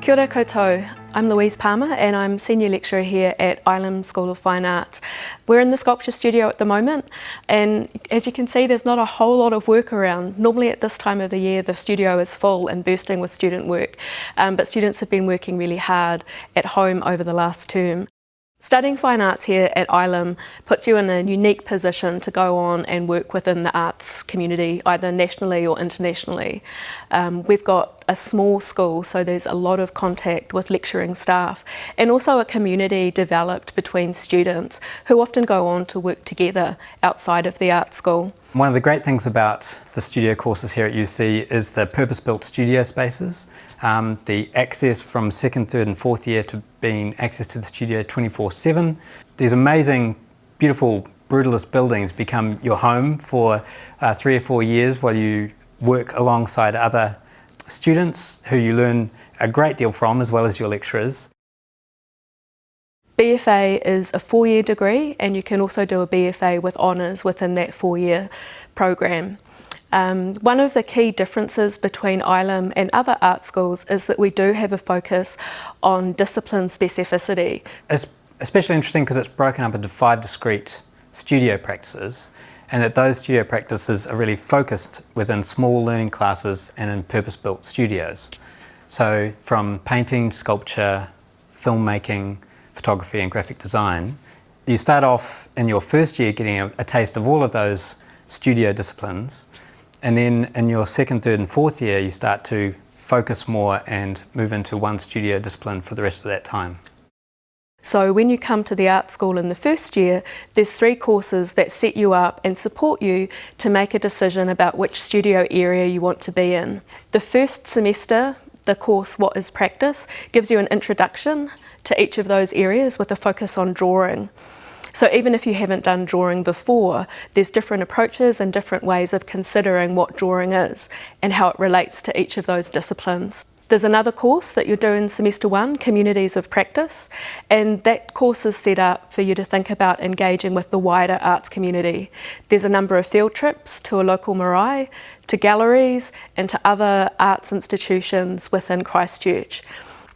Kia ora koutou. I'm Louise Palmer and I'm Senior Lecturer here at Ilam School of Fine Arts. We're in the sculpture studio at the moment, and as you can see there's not a whole lot of work around. Normally at this time of the year the studio is full and bursting with student work, but students have been working really hard at home over the last term. Studying fine arts here at Ilam puts you in a unique position to go on and work within the arts community, either nationally or internationally. We've got a small school, so there's a lot of contact with lecturing staff, and also a community developed between students who often go on to work together outside of the art school. One of the great things about the studio courses here at UC is the purpose-built studio spaces. The access from second, third and fourth year to being access to the studio 24/7. These amazing, beautiful, brutalist buildings become your home for 3 or 4 years while you work alongside other students who you learn a great deal from, as well as your lecturers. BFA is a 4-year degree, and you can also do a BFA with honours within that 4-year program. One of the key differences between Ilam and other art schools is that we do have a focus on discipline specificity. It's especially interesting because it's broken up into 5 discrete studio practices, and that those studio practices are really focused within small learning classes and in purpose-built studios. So from painting, sculpture, filmmaking, photography and graphic design, you start off in your first year getting a taste of all of those studio disciplines. And then in your second, third and fourth year, you start to focus more and move into one studio discipline for the rest of that time. So when you come to the art school in the first year, there's 3 courses that set you up and support you to make a decision about which studio area you want to be in. The first semester, the course What is Practice, gives you an introduction to each of those areas with a focus on drawing. So even if you haven't done drawing before, there's different approaches and different ways of considering what drawing is and how it relates to each of those disciplines. There's another course that you do in semester 1, Communities of Practice, and that course is set up for you to think about engaging with the wider arts community. There's a number of field trips to a local marae, to galleries and to other arts institutions within Christchurch.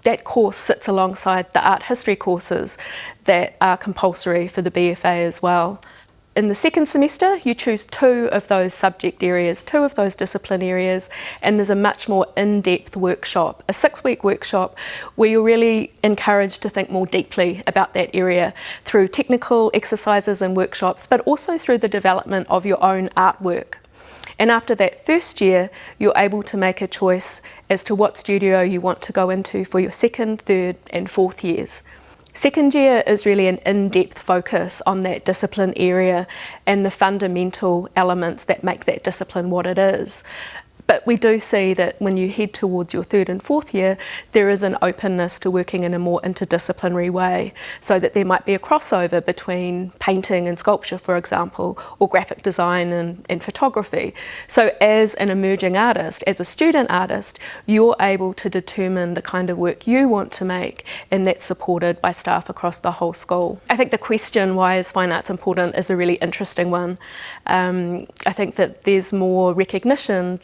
That course sits alongside the art history courses that are compulsory for the BFA as well. In the second semester, you choose 2 of those subject areas, 2 of those discipline areas, and there's a much more in-depth workshop, a 6-week workshop where you're really encouraged to think more deeply about that area through technical exercises and workshops, but also through the development of your own artwork. And after that first year, you're able to make a choice as to what studio you want to go into for your second, third and fourth years. Second year is really an in-depth focus on that discipline area and the fundamental elements that make that discipline what it is. But we do see that when you head towards your third and fourth year, there is an openness to working in a more interdisciplinary way, so that there might be a crossover between painting and sculpture, for example, or graphic design and photography. So as an emerging artist, as a student artist, you're able to determine the kind of work you want to make, and that's supported by staff across the whole school. I think the question, why is fine arts important, is a really interesting one. I think that there's more recognition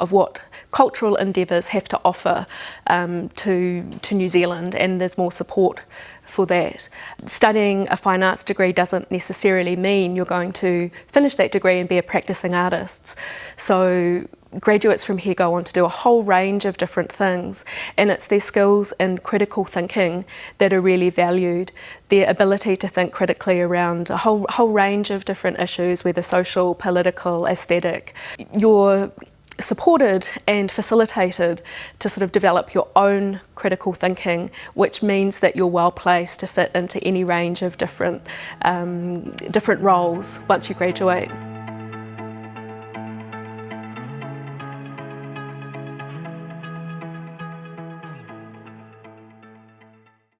of what cultural endeavours have to offer to New Zealand, and there's more support for that. Studying a fine arts degree doesn't necessarily mean you're going to finish that degree and be a practising artist. So graduates from here go on to do a whole range of different things, and it's their skills in critical thinking that are really valued. Their ability to think critically around a whole range of different issues, whether social, political, aesthetic. You're supported and facilitated to sort of develop your own critical thinking, which means that you're well placed to fit into any range of different roles once you graduate.